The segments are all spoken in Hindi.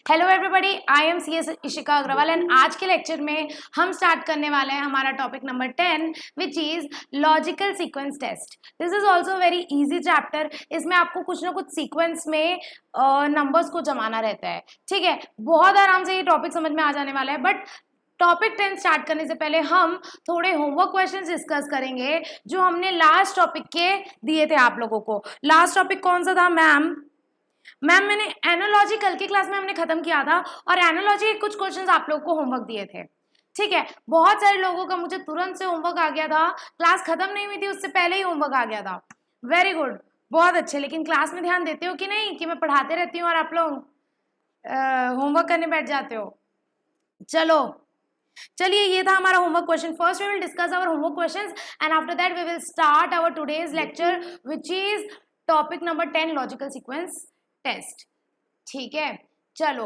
Hello everybody, I am C S Ishika Agarwal and आज के लेक्चर में हम स्टार्ट करने वाले हैं हमारा topic number 10 which is logical sequence test. This is also very easy chapter. इसमें आपको कुछ ना कुछ सीक्वेंस में नंबर्स को जमाना रहता है। ठीक है, बहुत आराम से ये टॉपिक समझ में आ जाने वाला है। बट टॉपिक 10 स्टार्ट करने से पहले हम थोड़े होमवर्क क्वेश्चंस डिस्कस करेंगे जो हमने लास्ट टॉपिक के दिए थे आप लोगों को। लास्ट टॉपिक कौन सा था मैम? मैंने एनालॉजी कल की क्लास में हमने खत्म किया था और एनालॉजी के कुछ क्वेश्चंस आप लोगों को होमवर्क दिए थे। ठीक है, बहुत सारे लोगों का मुझे तुरंत से होमवर्क आ गया था, क्लास खत्म नहीं हुई थी उससे पहले ही होमवर्क आ गया था। वेरी गुड, बहुत अच्छे। लेकिन क्लास में ध्यान देते हो कि नहीं कि मैं पढ़ाते रहती हूँ और आप लोग होमवर्क करने बैठ जाते हो? चलिए ये था हमारा homework question. First we will discuss our homework questions and after that we will start our today's lecture which is topic number 10 logical sequence test. ठीक है, चलो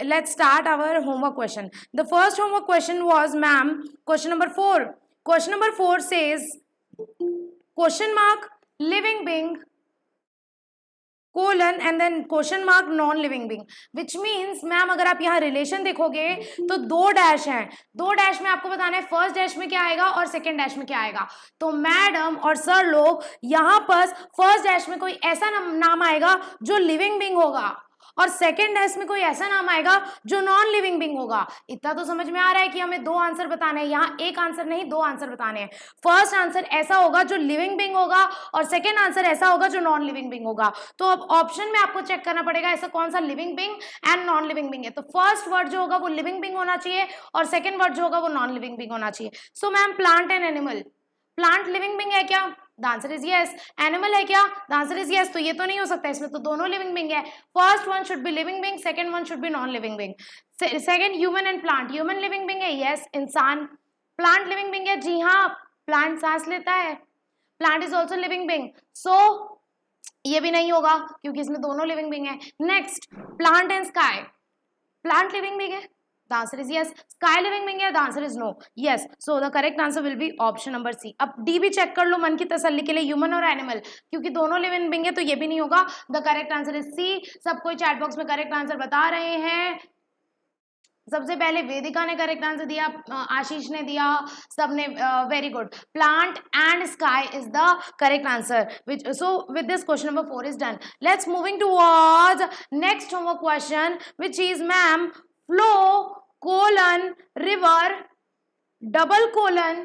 let's start our homework question. The first homework question was ma'am question number 4। Question number 4 says question mark living being colon and then question mark non living being, which means ma'am अगर आप यहाँ रिलेशन देखोगे तो दो डैश हैं। दो डैश में आपको बताना है फर्स्ट डैश में क्या आएगा और सेकंड डैश में क्या आएगा। तो मैडम और सर लोग यहाँ पर फर्स्ट डैश में कोई ऐसा नाम आएगा जो लिविंग बीइंग होगा और सेकेंड डैश में कोई ऐसा नाम आएगा जो नॉन लिविंग बीइंग होगा। इतना तो समझ में आ रहा है कि हमें दो आंसर बताने हैं। यहाँ एक आंसर नहीं, दो आंसर बताने हैं। फर्स्ट आंसर ऐसा होगा जो लिविंग बीइंग होगा और सेकेंड आंसर ऐसा होगा जो नॉन लिविंग बीइंग होगा। तो अब ऑप्शन में आपको चेक करना पड़ेगा ऐसा कौन सा living being and non living being है। तो फर्स्ट वर्ड जो होगा वो लिविंग बीइंग होना चाहिए और सेकेंड वर्ड जो होगा वो नॉन लिविंग बीइंग होना चाहिए। So ma'am plant and animal, plant living being है क्या? The answer is yes. Animal है क्या? The answer is yes. तो ये तो नहीं हो सकता, इसमें तो दोनों लिविंग बीइंग है। First one should be living being, second one should be non living being. Second human and plant, human living being है यस। इंसान प्लांट लिविंग बीइंग है जी हाँ, प्लांट सांस लेता है, plant is also living being. So ये भी नहीं होगा क्योंकि इसमें दोनों लिविंग बीइंग है। Next plant and sky, plant living being है? The answer is yes. Sky living being है? The answer is no. Yes. So the correct answer will be option number C. अब D भी चेक कर लो मन की तसल्ली के लिए, ह्यूमन और एनिमल, क्योंकि दोनों लिविंग बीइंग है तो ये भी नहीं होगा। The correct answer is C. सब कोई चैट बॉक्स में करेक्ट आंसर बता रहे हैं। सबसे पहले वेदिका ने करेक्ट आंसर दिया, आशीष ने दिया, सबने very good. Plant and sky is the correct answer which so with this question number 4 is done. Let's moving towards next homework question which is ma'am flow colon river double colon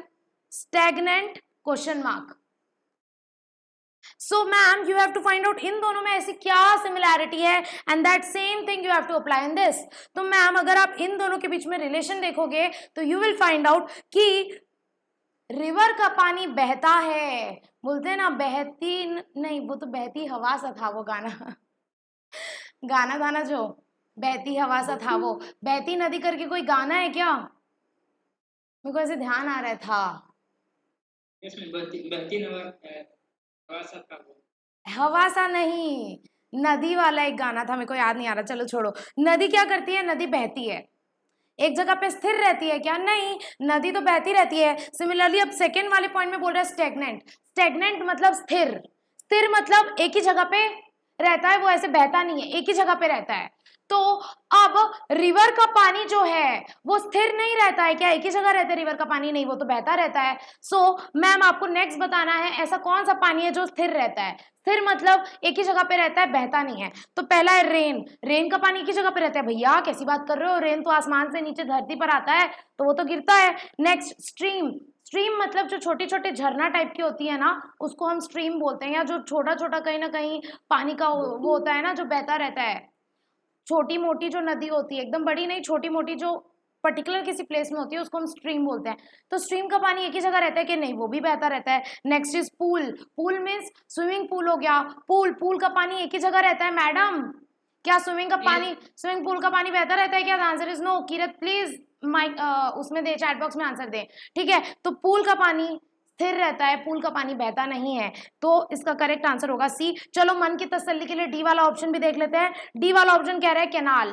stagnant question mark. So ma'am you have to find out in दोनों में ऐसी क्या सिमिलैरिटी है and that same thing you have to apply in this. तो मैम अगर आप इन दोनों के बीच में रिलेशन देखोगे तो यू विल फाइंड आउट कि रिवर का पानी बहता है, बोलते हैं ना बहती नहीं, वो तो बहती हवा सा था वो गाना गाना था ना जो बहती हवा सा था, वो बहती नदी करके कोई गाना है क्या? मेरे को ऐसे ध्यान आ रहा था। बहती हवा सा नहीं, नदी वाला एक गाना था, मेरे को याद नहीं आ रहा। चलो छोड़ो। नदी क्या करती है? नदी बहती है, एक जगह पे स्थिर रहती है क्या? नहीं, नदी तो बहती रहती है। सिमिलरली अब सेकेंड वाले पॉइंट में बोल रहा है स्टेगनेंट। स्टेगनेंट मतलब स्थिर, स्थिर मतलब एक ही जगह पे रहता है, वो ऐसे बहता नहीं है, एक ही जगह पे रहता है। तो अब रिवर का पानी जो है वो स्थिर नहीं रहता है क्या? एक ही जगह रहता है रिवर का पानी? नहीं, वो तो बहता रहता है। सो मैम आपको नेक्स्ट बताना है ऐसा कौन सा पानी है जो स्थिर रहता है। स्थिर मतलब एक ही जगह पे रहता है, बहता नहीं है। तो पहला है रेन, रेन का पानी एक ही जगह पे रहता है। भैया कैसी बात कर रहे हो, रेन तो आसमान से नीचे धरती पर आता है तो वो तो गिरता है। नेक्स्ट स्ट्रीम, स्ट्रीम मतलब जो छोटी छोटे झरना टाइप की होती है ना उसको हम स्ट्रीम बोलते हैं, या जो छोटा छोटा कहीं ना कहीं पानी का वो होता है ना जो बहता रहता है। छोटी मोटी जो नदी होती है, एकदम बड़ी नहीं, छोटी मोटी जो पर्टिकुलर किसी प्लेस में होती है उसको हम स्ट्रीम बोलते हैं। तो स्ट्रीम का पानी एक ही जगह रहता है कि नहीं? वो भी बहता रहता है। Next is pool, pool means swimming pool हो गया। पूल, पूल का पानी एक ही जगह रहता है मैडम? क्या स्विमिंग का पानी, स्विमिंग पूल का पानी बहता रहता है क्या? Answer is no. Kirat please mic उसमें दे, चैट बॉक्स में आंसर दे। ठीक है, तो पूल का पानी स्थिर रहता है, पूल का पानी बहता नहीं है, तो इसका करेक्ट आंसर होगा सी। चलो मन की तसल्ली के लिए डी वाला ऑप्शन भी देख लेते हैं। डी वाला ऑप्शन कह रहा है कैनाल।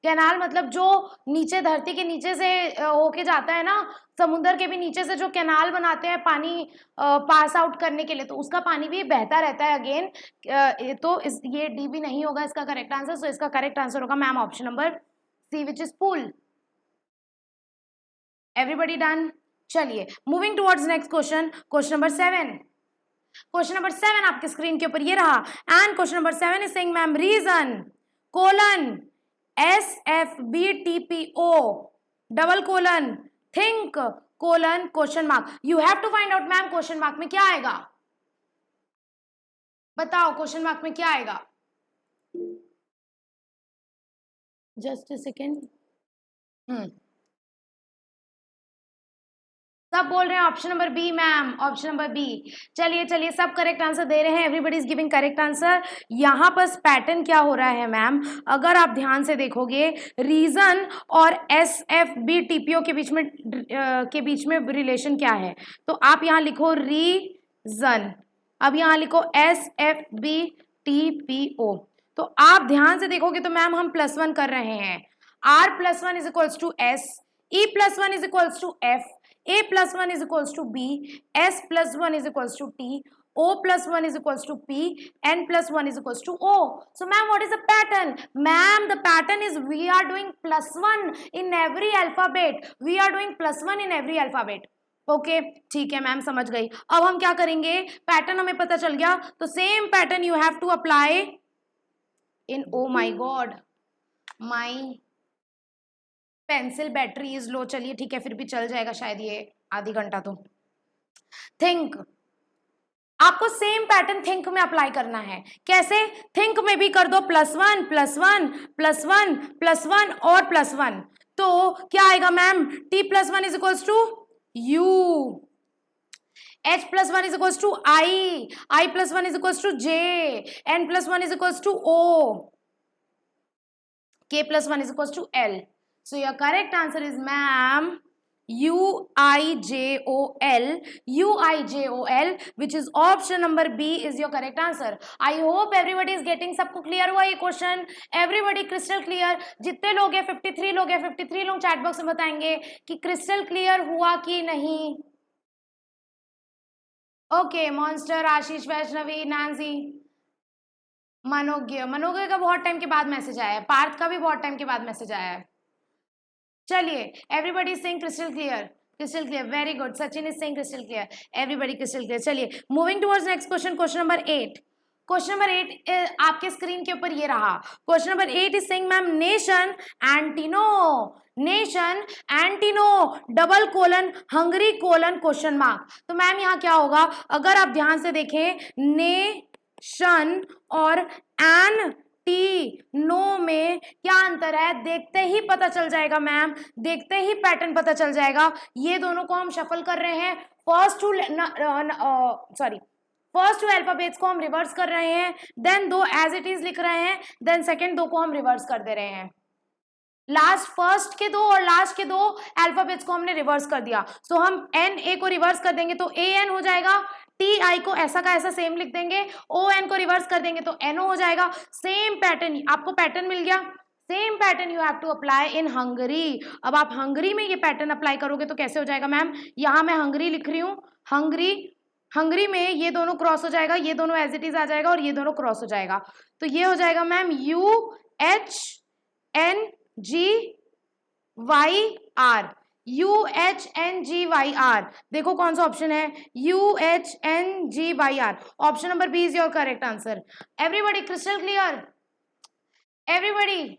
कैनाल मतलब जो नीचे धरती के नीचे से होके जाता है ना, समुद्र के भी नीचे से जो कैनाल बनाते हैं पानी पास आउट करने के लिए, तो उसका पानी भी बहता रहता है अगेन। तो ये डी भी नहीं होगा इसका करेक्ट आंसर। सो इसका करेक्ट आंसर होगा ma'am option number C which is pool. Everybody done? चलिए moving towards next question, question number 7। Question number 7 आपके स्क्रीन के ऊपर ये रहा, and question number 7 is saying ma'am reason colon SFBTPO double colon think colon question mark. You have to find out ma'am question mark में क्या आएगा, बताओ क्वेश्चन मार्क में क्या आएगा। Just a second. सब बोल रहे हैं option number B ma'am, option number B. चलिए चलिए सब करेक्ट आंसर दे रहे हैं, everybody is giving correct answer. यहाँ पर पैटर्न क्या हो रहा है मैम, अगर आप ध्यान से देखोगे रीजन और SFBTPO के बीच में रिलेशन क्या है, तो आप यहाँ लिखो रीजन, अब यहाँ लिखो SFBTPO। तो आप ध्यान से देखोगे तो मैम हम +1 कर रहे हैं, R+1 is equals to S, E+1 is equals to F, A+1 is equals to B, S+1 is equals to T, O+1 is equals to P, N+1 is equals to O. So ma'am, what is the pattern? Ma'am, the pattern is we are doing +1 in every alphabet. We are doing +1 in every alphabet. Okay ठीक है मैम समझ गई। अब हम क्या करेंगे, पैटर्न हमें पता चल गया, तो same pattern you have to apply in, oh my god my pencil battery is low. चलिए ठीक है फिर भी चल जाएगा शायद ये आधी घंटा। तो थिंक, आपको सेम पैटर्न थिंक में अप्लाई करना है। कैसे, थिंक में भी कर दो +1 +1 +1 +1 और +1, तो क्या आएगा ma'am, T+1 is equals to U, H+1 is equals to I, I+1 is equals to J, N+1 is equals to O, K+1 is equals to L. So your correct answer is ma'am UIJOL, UIJOL, which is option number B is your correct answer. I hope everybody is getting, सबको क्लियर हुआ ये क्वेश्चन, everybody crystal clear। जितने लोग हैं 53 लोग हैं, 53 लोग चैट बॉक्स में बताएंगे कि क्रिस्टल क्लियर हुआ कि नहीं। ओके मॉन्स्टर, आशीष, वैष्णवी, नैंसी, मनोज्ञ का बहुत टाइम के बाद मैसेज आया है, पार्थ का भी बहुत टाइम के बाद मैसेज आया है। चलिए everybody saying crystal clear, crystal clear, very good. Sachin is saying crystal clear, everybody crystal clear. चलिए moving towards next question, question number 8। Question number 8 आपके स्क्रीन के ऊपर ये रहा, question number 8 is saying ma'am nation एंटीनो, नेशन एंटीनो double colon Hungary colon question mark. तो मैम यहाँ क्या होगा, अगर आप ध्यान से देखें नेशन और एंटीनो में क्या अंतर है, देखते ही पता चल जाएगा मैम, देखते ही पैटर्न पता चल जाएगा। ये दोनों को हम शफल कर रहे हैं, फर्स्ट टू अल्फाबेट्स को हम रिवर्स कर रहे हैं, देन दो एज इट इज लिख रहे हैं, देन सेकेंड दो को हम रिवर्स कर दे रहे हैं। लास्ट फर्स्ट के दो और लास्ट के दो अल्फाबेट्स को हमने रिवर्स कर दिया। सो हम NA को रिवर्स कर देंगे तो AN हो जाएगा, TI को ऐसा का ऐसा सेम लिख देंगे, ON को रिवर्स कर देंगे तो NO हो जाएगा। सेम पैटर्न, आपको पैटर्न मिल गया, same pattern you have to apply in Hungary. अब आप हंगरी में ये पैटर्न अप्लाई करोगे तो कैसे हो जाएगा मैम, यहाँ मैं हंगरी लिख रही हूँ, हंगरी में ये दोनों क्रॉस हो जाएगा, ये दोनों एज इट इज आ जाएगा और ये दोनों क्रॉस हो जाएगा, तो ये हो जाएगा मैम UHNGYR, UHNGYR। देखो कौन सा ऑप्शन है, UHNGYR, option number B is your correct answer. Everybody crystal clear, everybody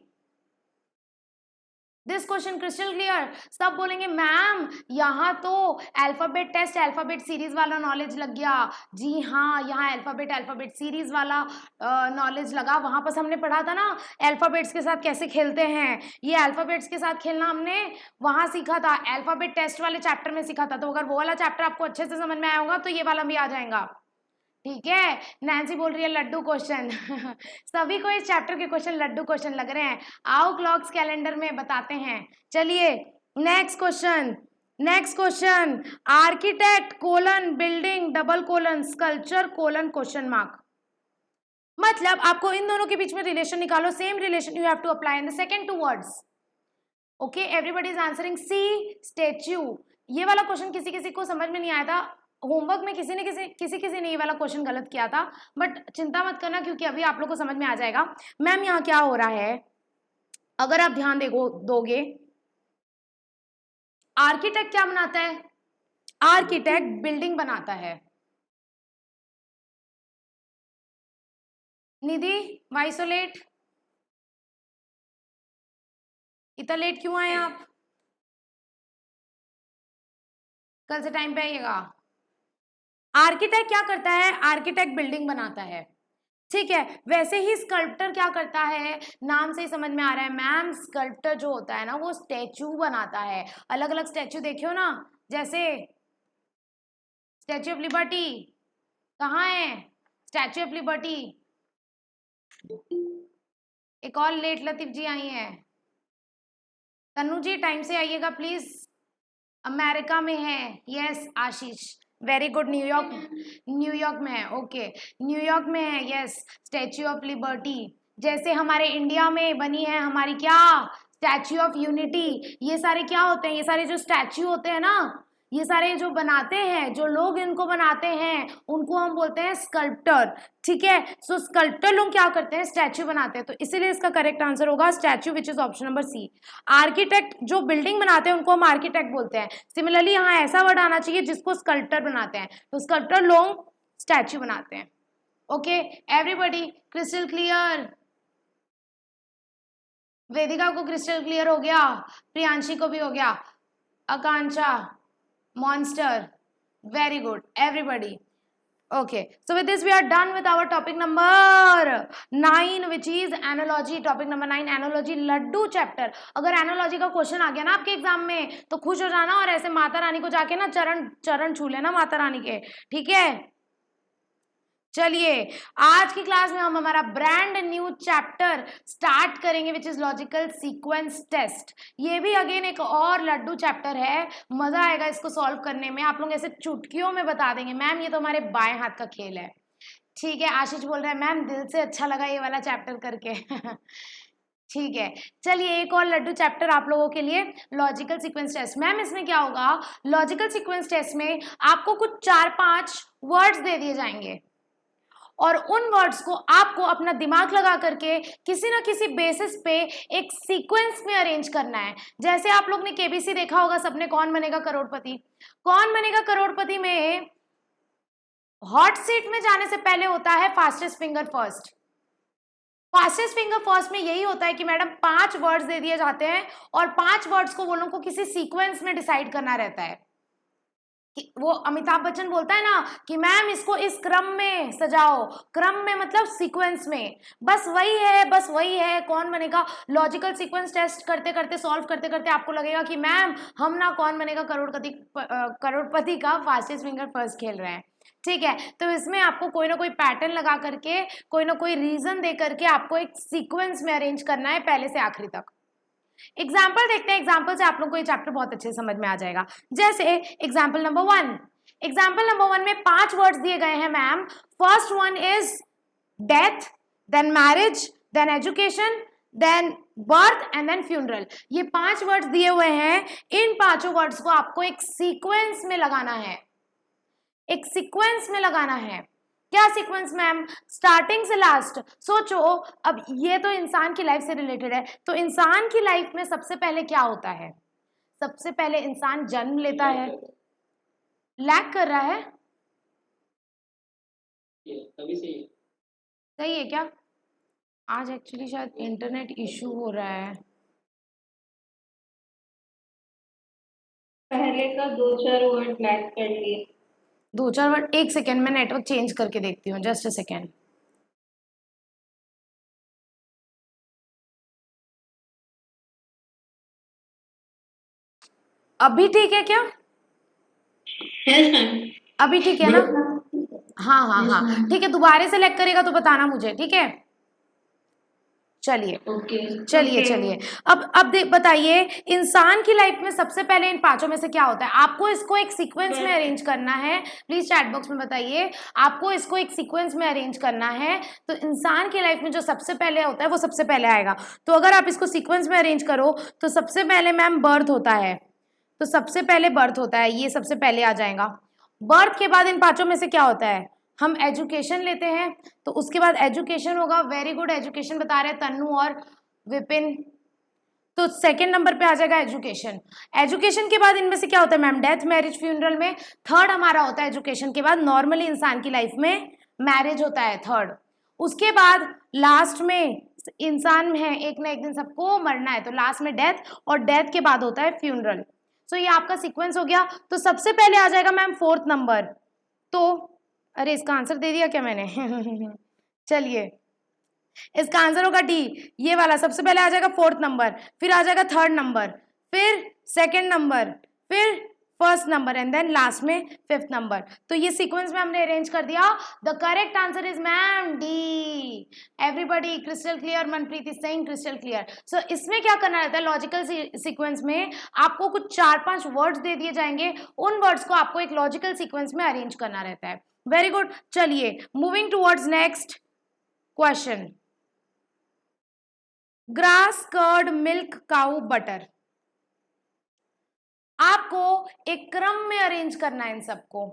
this question crystal clear. सब बोलेंगे मैम यहाँ तो अल्फाबेट टेस्ट अल्फाबेट सीरीज वाला नॉलेज लग गया। जी हाँ, यहाँ अल्फाबेट सीरीज वाला नॉलेज लगा। वहां पर हमने पढ़ा था ना अल्फाबेट्स के साथ कैसे खेलते हैं, ये अल्फाबेट्स के साथ खेलना हमने वहां सीखा था, अल्फाबेट टेस्ट वाले चैप्टर में सीखा था। तो अगर वो वाला चैप्टर आपको अच्छे से समझ में आया होगा तो ये वाला भी आ जाएगा। ठीक है, नैंसी बोल रही है लड्डू क्वेश्चन सभी को इस चैप्टर के क्वेश्चन लड्डू क्वेश्चन लग रहे हैं। आओ क्लॉक्स कैलेंडर में बताते हैं। चलिए next question, architect colon building double colon sculpture colon question mark. मतलब आपको इन दोनों के बीच में रिलेशन निकालो, same relation you have to apply in the second two words. Okay, everybody is answering C, statue. ये वाला क्वेश्चन किसी किसी को समझ में नहीं आया था होमवर्क में, किसी ने ये वाला क्वेश्चन गलत किया था, बट चिंता मत करना क्योंकि अभी आप लोग को समझ में आ जाएगा। मैम यहाँ क्या हो रहा है, अगर आप ध्यान दोगे, आर्किटेक्ट क्या बनाता है, आर्किटेक्ट बिल्डिंग बनाता है। निधि, वाई सो लेट, इतना लेट क्यों आए आप? कल से टाइम पे आइएगा। आर्किटेक्ट क्या करता है, आर्किटेक्ट बिल्डिंग बनाता है, ठीक है। वैसे ही स्कल्प्टर क्या करता है, नाम से ही समझ में आ रहा है मैम, स्कल्प्टर जो होता है ना वो स्टैचू बनाता है। अलग अलग स्टैचू देखे हो ना, जैसे स्टैचू ऑफ लिबर्टी, कहाँ है स्टैचू ऑफ लिबर्टी? एक और लेट लतीफ जी आई हैं, तनु जी टाइम से आइएगा प्लीज। अमेरिका में है, यस आशीष, वेरी गुड। न्यूयॉर्क में है, ओके न्यूयॉर्क में है, यस स्टैच्यू ऑफ लिबर्टी। जैसे हमारे इंडिया में बनी है हमारी क्या, स्टैच्यू ऑफ यूनिटी। ये सारे क्या होते हैं, ये सारे जो स्टैच्यू होते हैं ना, ये सारे जो बनाते हैं, जो लोग इनको बनाते हैं उनको हम बोलते हैं स्कल्प्टर, ठीक है। सो स्कल्प्टर लोग क्या करते हैं, स्टैच्यू बनाते हैं, तो इसीलिए इसका करेक्ट आंसर होगा statue, which is option number C. Architect जो बिल्डिंग बनाते हैं उनको हम आर्किटेक्ट बोलते हैं। सिमिलरली यहाँ ऐसा वर्ड आना चाहिए जिसको स्कल्प्टर बनाते हैं, तो स्कल्प्टर लोग स्टैच्यू बनाते हैं। Okay everybody, crystal clear? Vedika को क्रिस्टल क्लियर हो गया, प्रियांशी को भी हो गया, आकांक्षा, monster, very good everybody. Okay, so with this we are done with our topic number 9 which is analogy. Topic number 9 analogy, लड्डू चैप्टर। अगर एनालॉजी का क्वेश्चन आ गया ना आपके एग्जाम में तो खुश हो जाना और ऐसे माता रानी को जाके ना चरण छू लेना माता रानी के, ठीक है। चलिए आज की क्लास में हम हमारा ब्रांड न्यू चैप्टर स्टार्ट करेंगे which is logical sequence test. ये भी अगेन एक और लड्डू चैप्टर है, मजा आएगा इसको सॉल्व करने में। आप लोग ऐसे चुटकियों में बता देंगे मैम ये तो हमारे बाएं हाथ का खेल है, ठीक है। आशीष बोल रहा है मैम दिल से अच्छा लगा ये वाला चैप्टर करके ठीक है। चलिए एक और लड्डू चैप्टर आप लोगों के लिए, लॉजिकल सीक्वेंस टेस्ट। मैम इसमें क्या होगा, लॉजिकल सीक्वेंस टेस्ट में आपको कुछ 4-5 वर्ड्स दे दिए जाएंगे और उन वर्ड्स को आपको अपना दिमाग लगा करके किसी ना किसी बेसिस पे एक सीक्वेंस में अरेंज करना है। जैसे आप लोग ने केबीसी देखा होगा सबने, कौन बनेगा करोड़पति। कौन बनेगा करोड़पति में हॉट सीट में जाने से पहले होता है fastest finger first. Fastest finger first में यही होता है कि मैडम 5 वर्ड्स दे दिए जाते हैं और 5 वर्ड्स को वो लोगों को किसी सीक्वेंस में डिसाइड करना रहता है। वो अमिताभ बच्चन बोलता है ना कि मैम इसको इस क्रम में सजाओ, क्रम में मतलब सीक्वेंस में, बस वही है कौन बनेगा। लॉजिकल सीक्वेंस टेस्ट करते करते, सॉल्व करते करते आपको लगेगा कि मैम हम ना कौन बनेगा करोड़पति का फास्टेस्ट फिंगर फर्स्ट खेल रहे हैं, ठीक है। तो इसमें आपको कोई ना कोई पैटर्न लगा करके, कोई ना कोई रीजन दे करके आपको एक सीक्वेंस में अरेंज करना है पहले से आखिरी तक। एग्जाम्पल देखते हैं, एग्जाम्पल से आप लोगों को ये चैप्टर बहुत अच्छे से समझ में आ जाएगा। जैसे एग्जाम्पल नंबर 1, एग्जाम्पल नंबर 1 में 5 वर्ड्स दिए गए हैं ma'am. First one is death, then marriage, then education, then birth and then funeral. ये 5 वर्ड्स दिए हुए हैं, इन 5 वर्ड्स को आपको एक सीक्वेंस में लगाना है, एक सीक्वेंस में लगाना है। क्या सीक्वेंस मैम, स्टार्टिंग से लास्ट। सोचो अब ये तो इंसान की लाइफ से रिलेटेड है, तो इंसान की लाइफ में सबसे पहले क्या होता है, सबसे पहले इंसान जन्म लेता है। लैग कर रहा है, सही है क्या? आज एक्चुअली शायद इंटरनेट इशू हो रहा है। पहले का 2-4 वर्ड लैग कर लिए, 2-4 वर्ड। एक सेकेंड में नेटवर्क चेंज करके देखती हूँ, जस्ट अ सेकेंड। अभी ठीक है क्या? यस मैम, अभी ठीक है ना? हाँ ठीक है, दोबारा से लैग करेगा तो बताना मुझे, ठीक है। चलिए Okay. चलिए Okay. चलिए अब बताइए, इंसान की लाइफ में सबसे पहले इन पांचों में से क्या होता है? आपको इसको एक सीक्वेंस में अरेंज करना है। प्लीज चैट बॉक्स में बताइए, आपको इसको एक सीक्वेंस में अरेंज करना है। तो इंसान की लाइफ में जो सबसे पहले होता है वो सबसे पहले आएगा। तो अगर आप इसको सीक्वेंस में अरेंज करो तो सबसे पहले मैम बर्थ होता है, तो सबसे पहले बर्थ होता है, ये सबसे पहले आ जाएगा। बर्थ के बाद इन पांचों में से क्या होता है? हम एजुकेशन लेते हैं, तो उसके बाद एजुकेशन होगा। वेरी गुड, एजुकेशन बता रहे हैं तन्नू और विपिन। तो सेकंड नंबर पे आ जाएगा एजुकेशन। एजुकेशन के बाद इनमें से क्या होता है मैम? डेथ, मैरिज, फ्यूनरल में थर्ड हमारा होता है एजुकेशन के बाद। नॉर्मली इंसान की लाइफ में मैरिज होता है थर्ड। उसके बाद लास्ट में इंसान है, एक ना एक दिन सबको मरना है, तो लास्ट में डेथ, और डेथ के बाद होता है फ्यूनरल। सो ये आपका सीक्वेंस हो गया। तो सबसे पहले आ जाएगा मैम फोर्थ नंबर। तो अरे इसका आंसर दे दिया क्या मैंने? चलिए, इसका आंसर होगा डी, ये वाला सबसे पहले आ जाएगा फोर्थ नंबर, फिर आ जाएगा थर्ड नंबर, फिर सेकंड नंबर, फिर first number, and then last में फिफ्थ नंबर। तो ये सीक्वेंस में हमने अरेंज कर दिया। The correct answer is ma'am D. Everybody crystal clear? Manpreet is saying crystal clear. So इसमें क्या करना रहता है? लॉजिकल सीक्वेंस में आपको कुछ 4-5 वर्ड्स दे दिए जाएंगे, उन वर्ड्स को आपको एक लॉजिकल सीक्वेंस में अरेंज करना रहता है। Very good. चलिए, moving towards next question. Grass, curd, milk, cow, butter. आपको एक क्रम में अरेंज करना है इन सबको।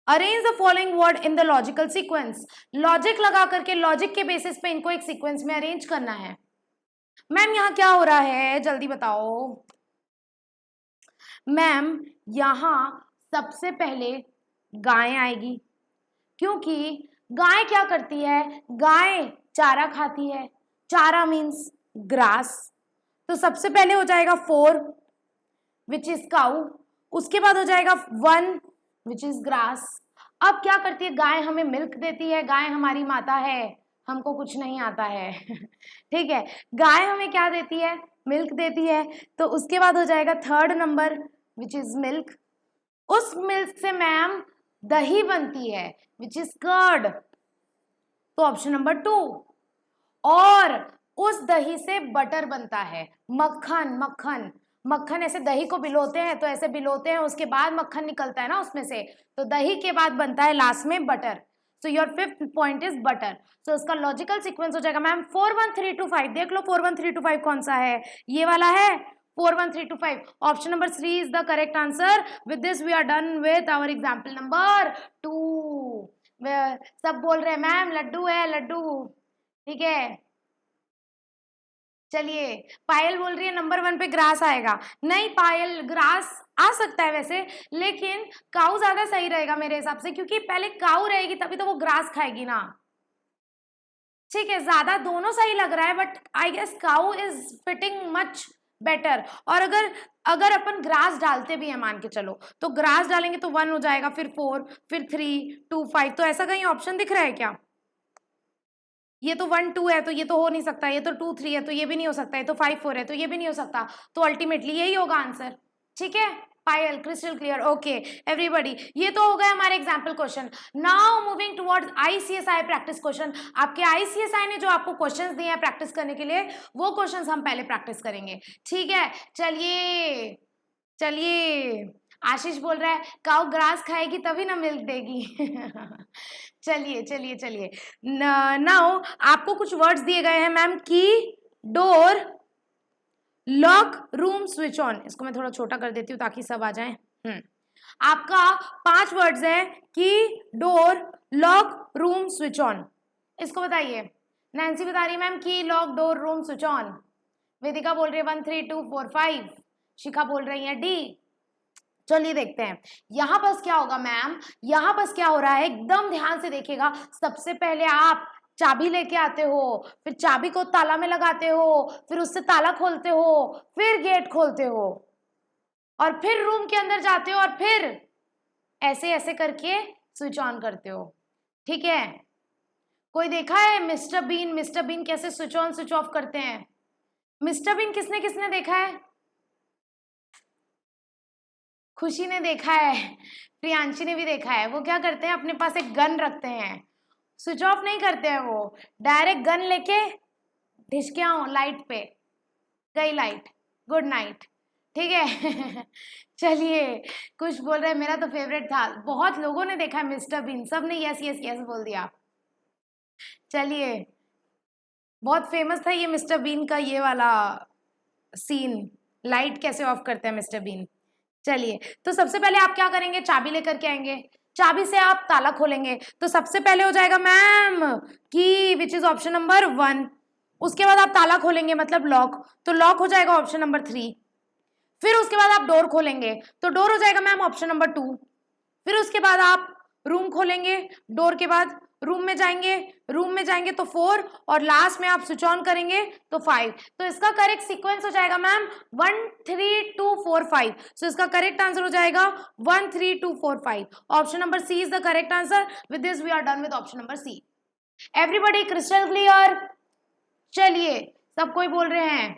Arrange the following word in the logical sequence. Logic लगा करके, लॉजिक के बेसिस पे इनको एक सीक्वेंस में अरेंज करना है। मैम यहां क्या हो रहा है, जल्दी बताओ। मैम यहां सबसे पहले गाय आएगी, क्योंकि गाय क्या करती है? गाय चारा खाती है। चारा मीन्स ग्रास। तो सबसे पहले हो जाएगा 4 विच इज काऊ, उसके बाद हो जाएगा 1 विच इज ग्रास। अब क्या करती है? गाय हमें मिल्क देती है, गाय हमारी माता है, हमको कुछ नहीं आता है। ठीक है, गाय हमें क्या देती है? मिल्क देती है। तो उसके बाद हो जाएगा third number which is milk. उस मिल्क से मैम दही बनती है विच इज कर्ड, तो ऑप्शन नंबर 2। और उस दही से बटर बनता है, मक्खन। मक्खन मक्खन ऐसे दही को भिगोते हैं, तो ऐसे भिगोते हैं, उसके बाद मक्खन निकलता है ना उसमें से, तो दही के बाद बनता है लास्ट में butter. So your fifth point is butter. So उसका लॉजिकल सीक्वेंस हो जाएगा मैम 4 1 3 2 5। देख लो 4 1 3 2 5 कौन सा है? ये वाला है, 4 1 3 2 5। Option number 3 is the correct answer. With this we are done with our example number 2। सब बोल रहे हैं मैम लड्डू है लड्डू, ठीक है। चलिए, पायल बोल रही है नंबर 1 पे ग्रास आएगा। नहीं पायल, ग्रास आ सकता है वैसे, लेकिन काऊ ज्यादा सही रहेगा मेरे हिसाब से, क्योंकि पहले काऊ रहेगी तभी तो वो ग्रास खाएगी ना। ठीक है, ज्यादा दोनों सही लग रहा है, but I guess cow is fitting much better. और अगर अपन ग्रास डालते भी हैं, मान के चलो, तो ग्रास डालेंगे तो 1 हो जाएगा, फिर 4, फिर 3 2 5। तो ऐसा कहीं ऑप्शन दिख रहा है क्या? ये तो 1 2 है, तो ये तो हो नहीं सकता। ये तो 2 3 है, तो ये भी नहीं हो सकता। ये तो 5 4 है, तो ये भी नहीं हो सकता। तो अल्टीमेटली यही होगा आंसर। ठीक है पायल, क्रिस्टल क्लियर? ओके एवरीबॉडी, ये तो हो गए हमारे example question. Now moving towards ICSI practice question. आपके आईसीएसआई ने जो आपको क्वेश्चंस दिए हैं प्रैक्टिस करने के लिए, वो क्वेश्चंस हम पहले प्रैक्टिस करेंगे। ठीक है, चलिए चलिए। आशीष बोल रहा है काऊ ग्रास खाएगी तभी ना मिल्क देगी। चलिए चलिए चलिए। नाउ आपको कुछ वर्ड्स दिए गए हैं मैम। की, door, lock, room, switch on. इसको मैं थोड़ा छोटा कर देती हूँ ताकि सब आ जाएं। आपका 5 वर्ड्स है, key, door, lock, room, switch on. इसको बताइए। नैन्सी बता रही है ma'am key, lock, door, room, switch on. Vedika बोल रही है 1 3 2 4 5। शिखा बोल रही है डी। चलिए देखते हैं यहां बस क्या होगा मैम। यहां बस क्या हो रहा है, एकदम ध्यान से देखिएगा। सबसे पहले आप चाबी लेके आते हो, फिर चाबी को ताला में लगाते हो, फिर उससे ताला खोलते हो, फिर गेट खोलते हो, और फिर रूम के अंदर जाते हो, और फिर ऐसे ऐसे करके स्विच ऑन करते हो। ठीक है, कोई देखा है मिस्टर बीन कैसे स्विच ऑन स्विच ऑफ करते हैं? मिस्टर बीन किसने किसने देखा है? खुशी ने देखा है, प्रियांशी ने भी देखा है। वो क्या करते हैं, अपने पास एक गन रखते हैं, स्विच ऑफ नहीं करते हैं, वो डायरेक्ट गन लेके ठिशकियाँ लाइट पे, गई लाइट, गुड नाइट, ठीक है। चलिए, कुछ बोल रहे हैं मेरा तो फेवरेट था, बहुत लोगों ने देखा है मिस्टर बीन, सब ने यस यस यस बोल दिया। चलिए, बहुत फेमस था ये मिस्टर बीन का ये वाला सीन, लाइट कैसे ऑफ करते हैं मिस्टर बीन। चलिए, तो सबसे पहले आप क्या करेंगे, चाबी लेकर के आएंगे, चाबी से आप ताला खोलेंगे, तो सबसे पहले हो जाएगा मैम की, विच इज ऑप्शन नंबर 1। उसके बाद आप ताला खोलेंगे मतलब लॉक, तो लॉक हो जाएगा ऑप्शन नंबर 3। फिर उसके बाद आप डोर खोलेंगे, तो डोर हो जाएगा मैम ऑप्शन नंबर 2। फिर उसके बाद आप रूम खोलेंगे, डोर के बाद रूम में जाएंगे तो 4, और लास्ट में आप स्विच ऑन करेंगे तो 5। तो इसका करेक्ट सीक्वेंस हो जाएगा मैम 1 3 2 4 5। सो इसका करेक्ट आंसर हो जाएगा 1 3 2 4 5। Option number C is the correct answer. With this we are done with option number C. Everybody crystal clear? चलिए, सब कोई बोल रहे हैं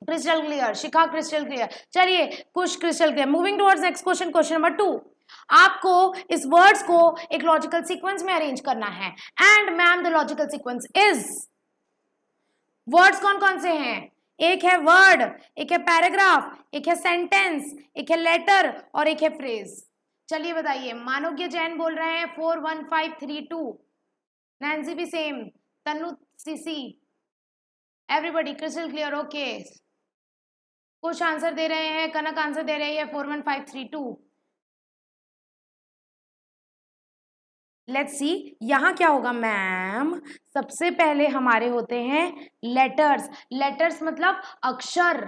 crystal clear, Shikha crystal clear, चलिए कुछ crystal clear. Moving towards next question, question number 2। आपको इस वर्ड्स को एक लॉजिकल सीक्वेंस में अरेंज करना है, and ma'am the logical sequence is, words कौन कौन से हैं, एक है वर्ड, एक है पैराग्राफ, एक है सेंटेंस, एक है लेटर और एक है फ्रेज। चलिए बताइए, मानवज्ञ जैन बोल रहे हैं 41532, नैन्सी भी सेम, तनु सीसी, एवरीबॉडी क्रिस्टल क्लियर, ओके। कुछ आंसर दे रहे हैं, कनक आंसर दे रही है 41532। लेट्स सी यहाँ क्या होगा मैम। सबसे पहले हमारे होते हैं लेटर्स, लेटर्स मतलब अक्षर,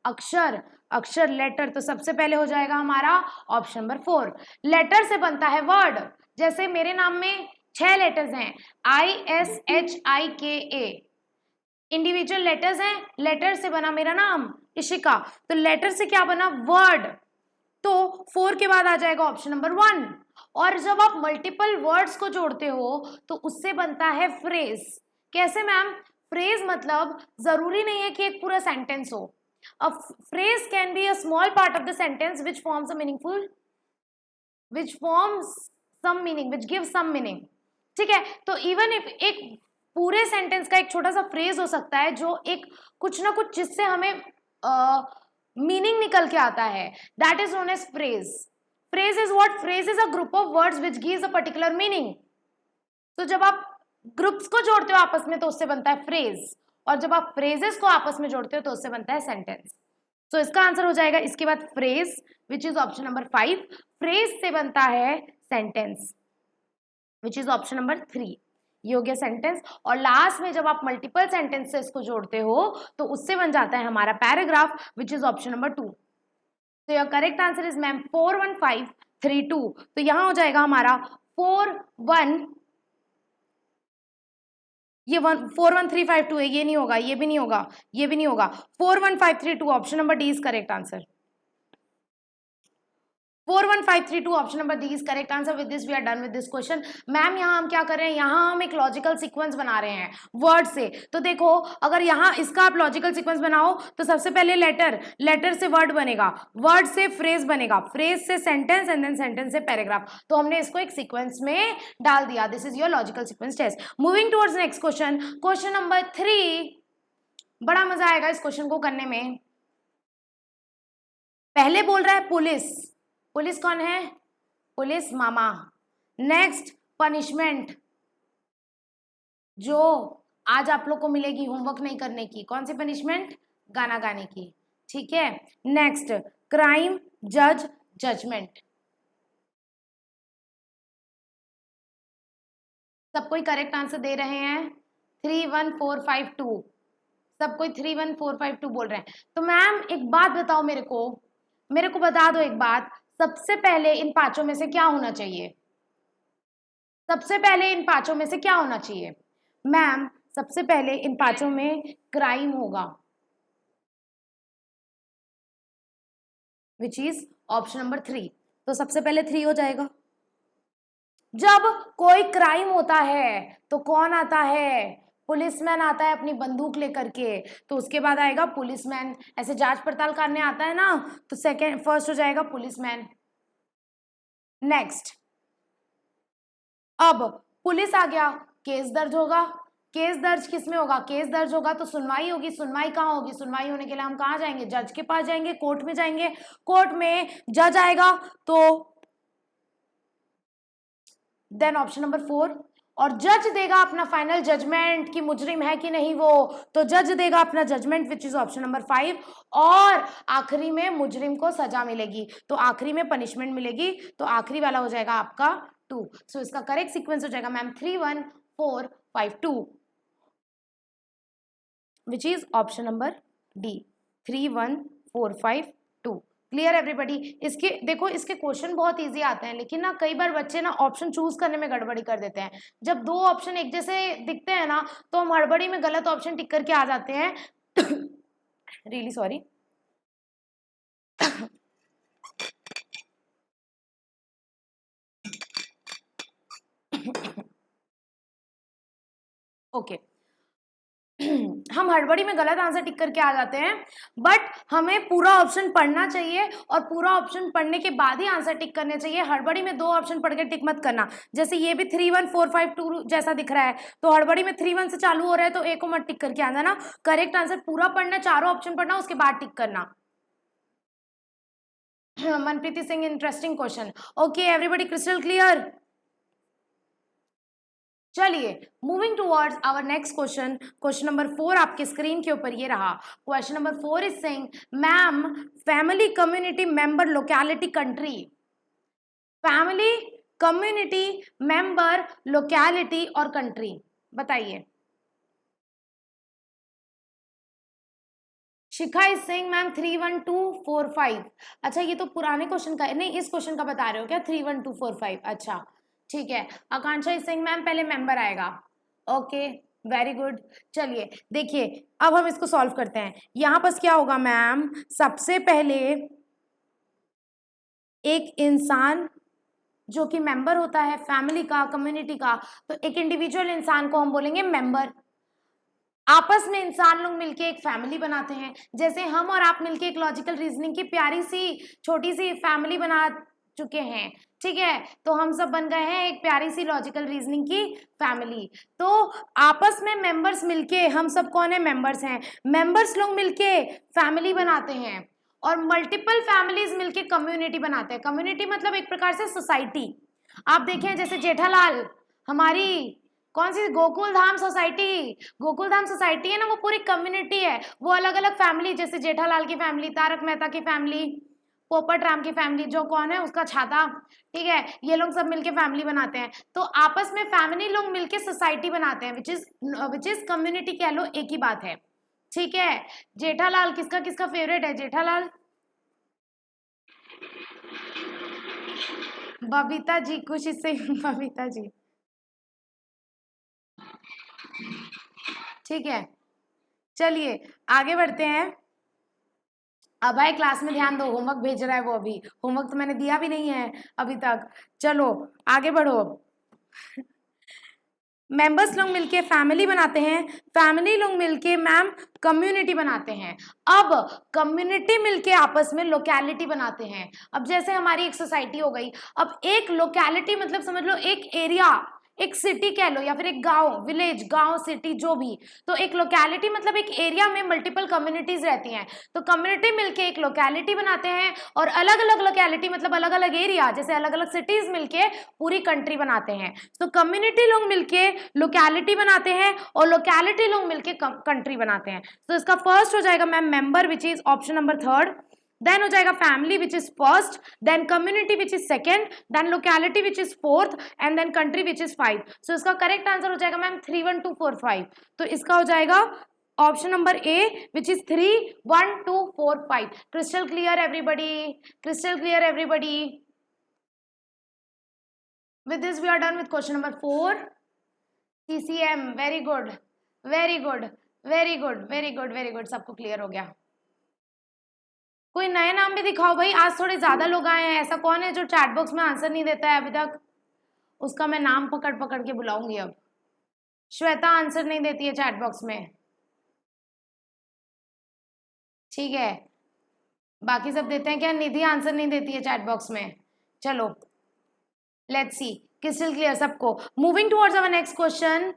अक्षर अक्षर लेटर, तो सबसे पहले हो जाएगा हमारा ऑप्शन नंबर 4। लेटर से बनता है वर्ड, जैसे मेरे नाम में 6 लेटर्स हैं, ISHIKA, इंडिविजुअल लेटर्स हैं, लेटर से बना मेरा नाम इशिका, तो लेटर से क्या बना, वर्ड, तो 4 के बाद आ जाएगा ऑप्शन नंबर 1। और जब आप मल्टीपल वर्ड्स को जोड़ते हो तो उससे बनता है फ्रेज। कैसे मैम? फ्रेज मतलब जरूरी नहीं है कि एक पूरा सेंटेंस हो, a phrase can be a small part of the sentence which forms a meaningful, which forms some meaning, which gives some meaning, ठीक है। तो इवन इफ एक पूरे सेंटेंस का एक छोटा सा फ्रेज हो सकता है जो एक कुछ ना कुछ जिससे हमें मीनिंग निकल के आता है, that is known as phrase. Phrase is what? Phrase is a group of words which gives a particular meaning. तो जब आप ग्रुप्स को जोड़ते हो आपस में तो उससे बनता है फ्रेज, और जब आप फ्रेजेस को आपस में जोड़ते हो तो उससे बनता है सेंटेंस। तो इसका आंसर हो जाएगा इसके बाद phrase, which is option number 5। Phrase से बनता है sentence, which is option number 3, ये हो गया सेंटेंस। और लास्ट में जब आप मल्टीपल सेंटेंसेस को जोड़ते हो तो उससे बन जाता है हमारा paragraph, which is option number 2। तो your correct answer is ma'am 41532। तो यहां हो जाएगा हमारा 41, ये 41352 है, ये नहीं होगा, ये भी नहीं होगा, ये भी नहीं होगा, 41532 option number D is correct answer. 41532 option number D is correct answer. With this we are done with this question. Ma'am यहाँ हम क्या कर रहे हैं, यहाँ हम एक लॉजिकल सीक्वेंस बना रहे हैं वर्ड से। तो देखो, अगर यहाँ इसका आप लॉजिकल सीक्वेंस बनाओ तो सबसे पहले लेटर, लेटर से वर्ड बनेगा, वर्ड से फ्रेज बनेगा, फ्रेज से सेंटेंस, एंड देन सेंटेंस से पैराग्राफ। तो हमने इसको एक सीक्वेंस में डाल दिया। This is your logical sequence test. Moving towards next question, question number 3। बड़ा मजा आएगा इस क्वेश्चन को करने में। पहले बोल रहा है पुलिस, पुलिस कौन है? पुलिस मामा। नेक्स्ट पनिशमेंट, जो आज आप लोग को मिलेगी होमवर्क नहीं करने की। कौन सी पनिशमेंट? गाना गाने की, ठीक है। नेक्स्ट क्राइम, जज, जजमेंट। सब कोई करेक्ट आंसर दे रहे हैं 31452, सब कोई 31452 बोल रहे हैं। तो मैम एक बात बताओ मेरे को बता दो एक बात, सबसे पहले इन पांचों में से क्या होना चाहिए? सबसे पहले इन पांचों में से क्या होना चाहिए? मैम सबसे पहले इन पांचों में क्राइम होगा, विच इज ऑप्शन नंबर 3। तो सबसे पहले 3 हो जाएगा। जब कोई क्राइम होता है तो कौन आता है? पुलिसमैन आता है अपनी बंदूक लेकर के, तो उसके बाद आएगा पुलिसमैन, ऐसे जांच पड़ताल करने आता है ना, तो फर्स्ट हो जाएगा पुलिसमैन। नेक्स्ट, अब पुलिस आ गया, केस दर्ज होगा, केस दर्ज किस में होगा? केस दर्ज होगा तो सुनवाई होगी। सुनवाई कहाँ होगी? सुनवाई होने के लिए हम कहाँ जाएंगे? जज के पास जाएंगे, कोर्ट में जाएंगे। कोर्ट में जज आएगा तो देन ऑप्शन नंबर 4, और जज देगा अपना फाइनल जजमेंट कि मुजरिम है कि नहीं वो, तो जज देगा अपना judgment which is option number 5, और आखिरी में मुजरिम को सजा मिलेगी, तो आखिरी में पनिशमेंट मिलेगी, तो आखिरी वाला हो जाएगा आपका 2। सो इसका करेक्ट सीक्वेंस हो जाएगा ma'am 3 1 4 5 2, which is option number D, 3 1 4 5 2। Clear everybody? इसके देखो, इसके क्वेश्चन बहुत इजी आते हैं, लेकिन ना कई बार बच्चे ना ऑप्शन चूज करने में गड़बड़ी कर देते हैं। जब दो ऑप्शन एक जैसे दिखते हैं ना, तो हम हड़बड़ी में गलत ऑप्शन टिक करके आ जाते हैं। Really sorry. ओके हम हड़बड़ी में गलत आंसर टिक करके आ जाते हैं, बट हमें पूरा ऑप्शन पढ़ना चाहिए, और पूरा ऑप्शन पढ़ने के बाद ही आंसर टिक करने चाहिए। हड़बड़ी में दो ऑप्शन पढ़ के टिक मत करना। जैसे ये भी 3 1 4 5 2 जैसा दिख रहा है, तो हड़बड़ी में 3 1 से चालू हो रहा है, तो ए को मत टिक करके आना ना। करेक्ट आंसर पूरा पढ़ना, चारों ऑप्शन पढ़ना, उसके बाद टिक करना। Manpreeti Singh, interesting question. Okay everybody, crystal clear? चलिए moving towards our next question. Question number 4 आपके स्क्रीन के ऊपर ये रहा। Question number 4 is saying ma'am family community member locality country. Family community member locality और कंट्री, बताइए। Shikha is saying ma'am 3 1 2 4 5। अच्छा ये तो पुराने क्वेश्चन का नहीं, इस क्वेश्चन का बता रहे हो क्या? 3 1 2 4 5, अच्छा ठीक है। आकांक्षा इज सेइंग मैम पहले मेंबर आएगा। Okay very good. चलिए देखिए अब हम इसको सॉल्व करते हैं। यहाँ पर क्या होगा मैम, सबसे पहले एक इंसान जो कि मेंबर होता है फैमिली का, कम्युनिटी का, तो एक इंडिविजुअल इंसान को हम बोलेंगे मेंबर। आपस में इंसान लोग मिलके एक फैमिली बनाते हैं, जैसे हम और आप मिलके एक लॉजिकल रीजनिंग की प्यारी सी छोटी सी फैमिली बना चुके हैं, ठीक है। तो हम सब बन गए हैं एक प्यारी सी लॉजिकल रीजनिंग की फैमिली। तो आपस में मेंबर्स मिलके, हम सब कौन है? मेंबर्स हैं। मेंबर्स लोग मिलके फैमिली बनाते हैं, और मल्टीपल फैमिलीज मिलके कम्युनिटी बनाते हैं। कम्युनिटी मतलब एक प्रकार से सोसाइटी। आप देखें जैसे जेठालाल, हमारी कौन सी गोकुल धाम सोसाइटी, गोकुल धाम सोसाइटी है ना, वो पूरी कम्युनिटी है। वो अलग अलग फैमिली, जैसे जेठालाल की फैमिली, तारक मेहता की फैमिली, पोपट राम की फैमिली, जो कौन है उसका छाता, ठीक है, ये लोग सब मिलके फैमिली बनाते हैं। तो आपस में फैमिली लोग मिलके सोसाइटी बनाते हैं, विच इज कम्युनिटी कह लो, एक ही बात है, ठीक है। जेठालाल किसका किसका फेवरेट है? जेठालाल बबीता जी, कुछ इससे बबीता जी, ठीक है। चलिए आगे बढ़ते हैं। अब आए क्लास में ध्यान दो, होमवर्क भेज रहा है वो, अभी होमवर्क तो मैंने दिया भी नहीं है अभी तक। चलो आगे बढ़ो। मेंबर्स लोग मिलके फैमिली बनाते हैं, फैमिली लोग मिलके मैम कम्युनिटी बनाते हैं। अब कम्युनिटी मिलके आपस में लोकेलिटी बनाते हैं। अब जैसे हमारी एक सोसाइटी हो गई, अब एक लोकेलिटी मतलब समझ लो एक एरिया, एक सिटी कह लो, या फिर एक गांव, विलेज, गांव, सिटी, जो भी। तो एक लोकेलिटी मतलब एक एरिया में मल्टीपल कम्युनिटीज रहती हैं, तो कम्युनिटी मिलके एक लोकेलिटी बनाते हैं, और अलग अलग लोकेलिटी मतलब अलग अलग एरिया, जैसे अलग अलग सिटीज मिलके पूरी कंट्री बनाते हैं। तो कम्युनिटी लोग मिलके लोकेलिटी बनाते हैं, और लोकेलिटी लोग मिलके कंट्री बनाते हैं। तो इसका फर्स्ट हो जाएगा ma'am member, which is option number 3, then हो जाएगा family which is first, then community which is second, then locality which is fourth, and then country which is 5। So इसका करेक्ट आंसर हो जाएगा मैम 3 1 2 4 5। तो इसका हो जाएगा option number A which is 3 1 2 4 5। Crystal clear everybody? Crystal clear everybody? With this we are done with question number 4. CCM, very good, very good, very good, very good, very good, सबको क्लियर हो गया। कोई नए नाम भी दिखाओ भाई, आज थोड़े ज्यादा लोग आए हैं। ऐसा कौन है जो चैट बॉक्स में आंसर नहीं देता है अभी तक? उसका मैं नाम पकड़ पकड़ के बुलाऊंगी अब। श्वेता आंसर नहीं देती है चैट बॉक्स में, ठीक है। बाकी सब देते हैं क्या? निधि आंसर नहीं देती है चैट बॉक्स में। चलो लेट्स सी क्रिस्टल क्लियर सबको। Moving towards our next question.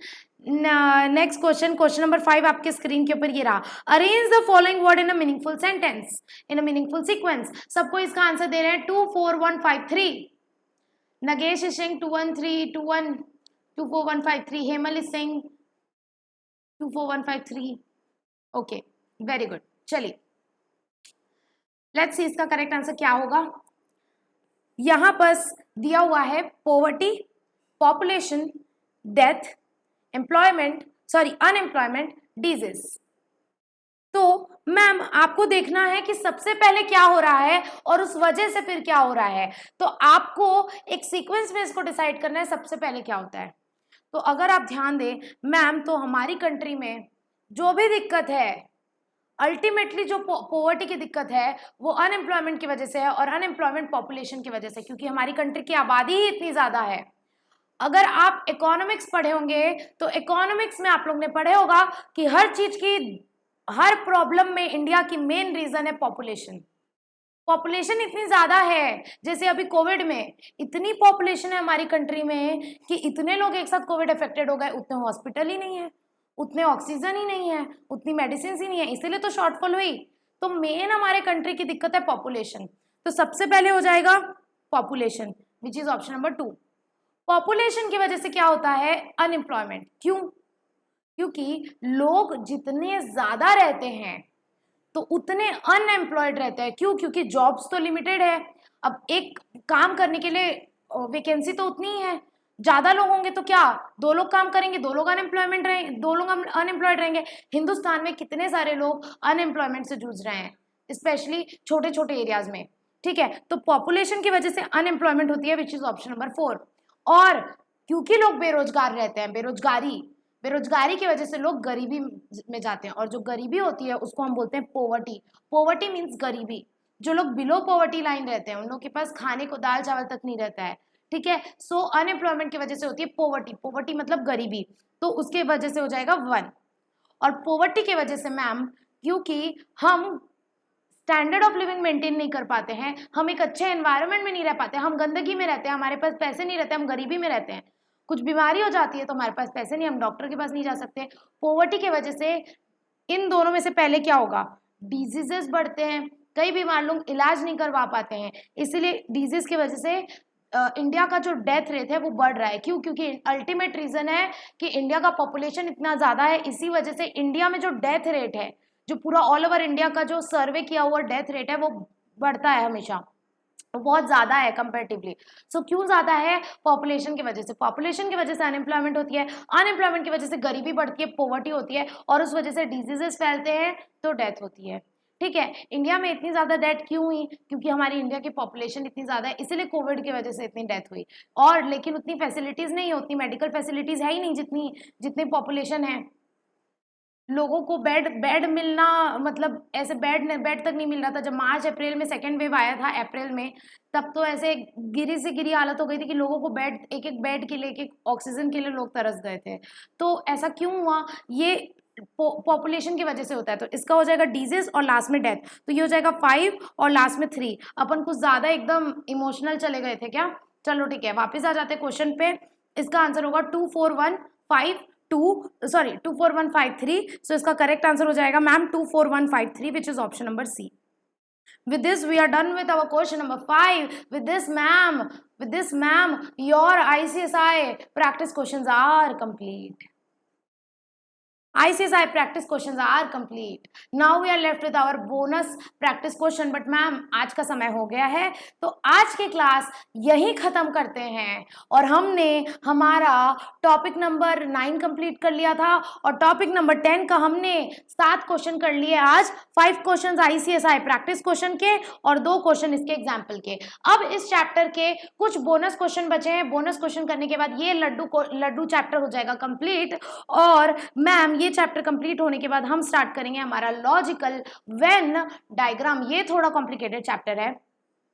Next question, question number 5 आपके स्क्रीन के ऊपर ये रहा। Arrange the following word in a meaningful sentence, in a meaningful sequence. सबको इसका आंसर दे रहे हैं 2 4 1 5 3। Nagesh is saying 2 1 3 2 1 2 4 1 5 3। Hemal is saying 2 4 1 5 3। Okay, very good. चलिए लेट्स सी इसका करेक्ट आंसर क्या होगा। यहां पर दिया हुआ है poverty, population, death, employment, sorry unemployment, disease. तो मैम आपको देखना है कि सबसे पहले क्या हो रहा है और उस वजह से फिर क्या हो रहा है। तो आपको एक सीक्वेंस में इसको डिसाइड करना है सबसे पहले क्या होता है। तो अगर आप ध्यान दें मैम, तो हमारी कंट्री में जो भी दिक्कत है, अल्टीमेटली जो पॉवर्टी की दिक्कत है वो अनएम्प्लॉयमेंट की वजह से है, और अनएम्प्लॉयमेंट पॉपुलेशन की वजह से, क्योंकि हमारी कंट्री की आबादी ही इतनी ज़्यादा है। अगर आप इकोनॉमिक्स पढ़े होंगे तो इकोनॉमिक्स में आप लोग ने पढ़े होगा कि हर चीज की, हर प्रॉब्लम में इंडिया की मेन रीजन है पॉपुलेशन। पॉपुलेशन इतनी ज्यादा है, जैसे अभी कोविड में इतनी पॉपुलेशन है हमारी कंट्री में कि इतने लोग एक साथ कोविड अफेक्टेड हो गए, उतने हॉस्पिटल ही नहीं है, उतने ऑक्सीजन ही नहीं है, उतनी मेडिसिन ही नहीं है, इसीलिए तो शॉर्टफॉल हुई। तो मेन हमारे कंट्री की दिक्कत है पॉपुलेशन। तो सबसे पहले हो जाएगा population, which is option number 2। Population की वजह से क्या होता है, अनएम्प्लॉयमेंट। क्यों? क्योंकि लोग जितने ज्यादा रहते हैं तो उतने अनएम्प्लॉयड रहते हैं। क्यों? क्योंकि जॉब्स तो लिमिटेड है। अब एक काम करने के लिए वैकेंसी तो उतनी ही है, ज्यादा लोग होंगे तो क्या 2 लोग काम करेंगे, 2 लोग अनएम्प्लॉयमेंट रहेंगे, 2 लोग अनएम्प्लॉयड रहेंगे। हिंदुस्तान में कितने सारे लोग अनएम्प्लॉयमेंट से जूझ रहे हैं, स्पेशली छोटे छोटे एरियाज में। ठीक है, तो पॉपुलेशन की वजह से अनएम्प्लॉयमेंट होती है, विच इज ऑप्शन नंबर 4। और क्योंकि लोग बेरोजगार रहते हैं, बेरोजगारी की वजह से लोग गरीबी में जाते हैं, और जो गरीबी होती है उसको हम बोलते हैं पोवर्टी। पोवर्टी मीन्स गरीबी। जो लोग बिलो पोवर्टी लाइन रहते हैं उन लोग के पास खाने को दाल चावल तक नहीं रहता है। ठीक है, सो अनएम्प्लॉयमेंट की वजह से होती है पोवर्टी। पोवर्टी मतलब गरीबी, तो उसके वजह से हो जाएगा 1। और पोवर्टी की वजह से मैम, क्योंकि हम स्टैंडर्ड ऑफ लिविंग मेंटेन नहीं कर पाते हैं, हम एक अच्छे एनवायरनमेंट में नहीं रह पाते, हम गंदगी में रहते हैं, हमारे पास पैसे नहीं रहते, हम गरीबी में रहते हैं, कुछ बीमारी हो जाती है तो हमारे पास पैसे नहीं, हम डॉक्टर के पास नहीं जा सकते। पॉवर्टी की वजह से इन दोनों में से पहले क्या होगा, डिजीजेस बढ़ते हैं, कई बीमार लोग इलाज नहीं करवा पाते हैं, इसीलिए डिजीज की वजह से इंडिया का जो डेथ रेट है वो बढ़ रहा है। क्यों? क्योंकि अल्टीमेट रीजन है कि इंडिया का पॉपुलेशन इतना ज़्यादा है, इसी वजह से इंडिया में जो डेथ रेट है, जो पूरा ऑल ओवर इंडिया का जो सर्वे किया हुआ डेथ रेट है वो बढ़ता है हमेशा, वो बहुत ज़्यादा है कंपेरेटिवली। सो क्यों ज़्यादा है? पॉपुलेशन की वजह से। पॉपुलेशन की वजह से अनएम्प्लॉयमेंट होती है, अनएम्प्लॉयमेंट की वजह से गरीबी बढ़ती है, पॉवर्टी होती है, और उस वजह से डिजीजेस फैलते हैं तो डेथ होती है। ठीक है, इंडिया में इतनी ज़्यादा डेथ क्यों हुई? क्योंकि हमारी इंडिया की पॉपुलेशन इतनी ज़्यादा है, इसीलिए कोविड की वजह से इतनी डेथ हुई। और लेकिन उतनी फैसिलिटीज़ नहीं होती, मेडिकल फैसिलिटीज़ है ही नहीं जितनी पॉपुलेशन है। लोगों को बेड मिलना, मतलब ऐसे बेड तक नहीं मिल रहा था। जब मार्च अप्रैल में सेकेंड वेव आया था अप्रैल में, तब तो ऐसे गिरी से गिरी हालत हो गई थी कि लोगों को एक एक बेड के लिए, एक एक ऑक्सीजन के लिए लोग तरस गए थे। तो ऐसा क्यों हुआ? ये पॉपुलेशन की वजह से होता है। तो इसका हो जाएगा डिजीज और लास्ट में डेथ, तो ये हो जाएगा 5 और लास्ट में 3। अपन कुछ ज़्यादा एकदम इमोशनल चले गए थे क्या? चलो ठीक है, वापस आ जाते हैं क्वेश्चन पे। इसका आंसर होगा 2 4 1 5 2 4 1 5 3। सो इसका करेक्ट आंसर हो जाएगा ma'am 2 4 1 5 3, which is option number C. With this, we are done with our question number 5. With this, ma'am, your ICSI practice questions are complete. ICSI practice questions are complete. Now we are left with our bonus practice question. But ma'am आज का समय हो गया है, तो आज की क्लास यहीं ख़त्म करते हैं। और हमने हमारा टॉपिक नंबर 9 कंप्लीट कर लिया था, और टॉपिक नंबर 10 का हमने 7 क्वेश्चन कर लिए आज। 5 क्वेश्चन ICSI प्रैक्टिस क्वेश्चन के और 2 क्वेश्चन इसके एग्जाम्पल के। अब इस चैप्टर के कुछ बोनस क्वेश्चन बचे हैं। बोनस क्वेश्चन करने के बाद ये लड्डू चैप्टर हो जाएगा कंप्लीट। और मैम ये चैप्टर कंप्लीट होने के बाद हम स्टार्ट करेंगे हमारा लॉजिकल व्हेन डायग्राम। ये थोड़ा कॉम्प्लिकेटेड चैप्टर है,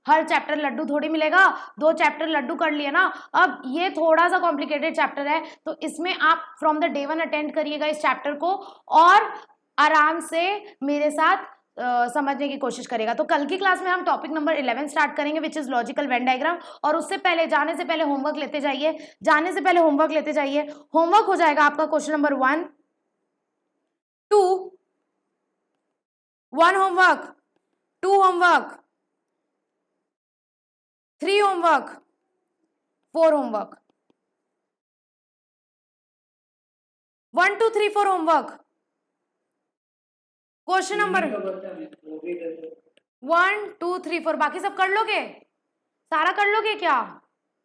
हर चैप्टर लड्डू थोड़ी मिलेगा, 2 चैप्टर लड्डू कर लिए ना। अब ये थोड़ा सा कॉम्प्लिकेटेड चैप्टर है, तो इसमें आप फ्रॉम द डे 1 अटेंड करिएगा इस चैप्टर को, और आराम से मेरे साथ समझने की कोशिश करेगा। तो कल की क्लास में हम टॉपिक नंबर 11 स्टार्ट करेंगे which is logical Venn diagram. और उससे पहले जाने से पहले होमवर्क लेते जाइए, होमवर्क हो जाएगा आपका question number 1 2 1 homework, 2 homework, 3 homework, 4 homework, 1 2 3 4 homework. Question number 1 2 3 4 बाकी सब कर लोगे? सारा कर लोगे क्या?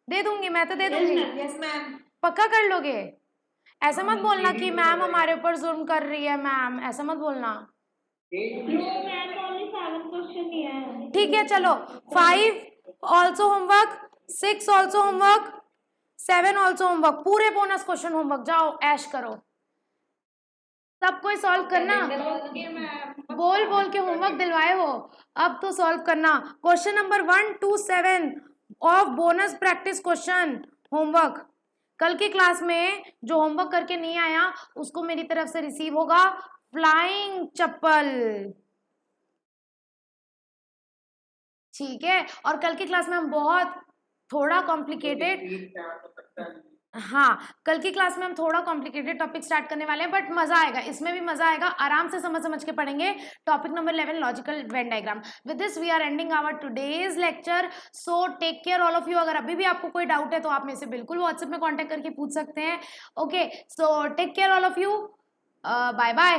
दे दूंगी, मैं तो दे दूंगी। Yes, ma'am. पक्का कर लोगे? ऐसा मत बोलना कि मैम हमारे ऊपर जुल्म कर रही है मैम, ऐसा मत बोलना। ठीक है चलो, 5 also homework, 6 also homework, 7 also homework, पूरे बोनस क्वेश्चन होमवर्क। जाओ ऐश करो, सब कोई सॉल्व करना। बोल बोल के होमवर्क दिलवाए हो, अब तो सॉल्व करना। Question number 1 to 7 of bonus practice question homework. कल की क्लास में जो होमवर्क करके नहीं आया उसको मेरी तरफ से रिसीव होगा फ्लाइंग चप्पल, ठीक है। और कल की क्लास में हम बहुत थोड़ा कॉम्प्लिकेटेड, हाँ कल की क्लास में हम थोड़ा कॉम्प्लिकेटेड टॉपिक स्टार्ट करने वाले हैं, बट मजा आएगा, इसमें भी मजा आएगा, आराम से समझ समझ के पढ़ेंगे। Topic number 11 logical Venn diagram. With this we are ending our today's lecture, so take care all of you. अगर अभी भी आपको कोई डाउट है तो आप मेरे से बिल्कुल व्हाट्सएप में कॉन्टेक्ट करके पूछ सकते हैं। Okay, so take care all of you, bye bye.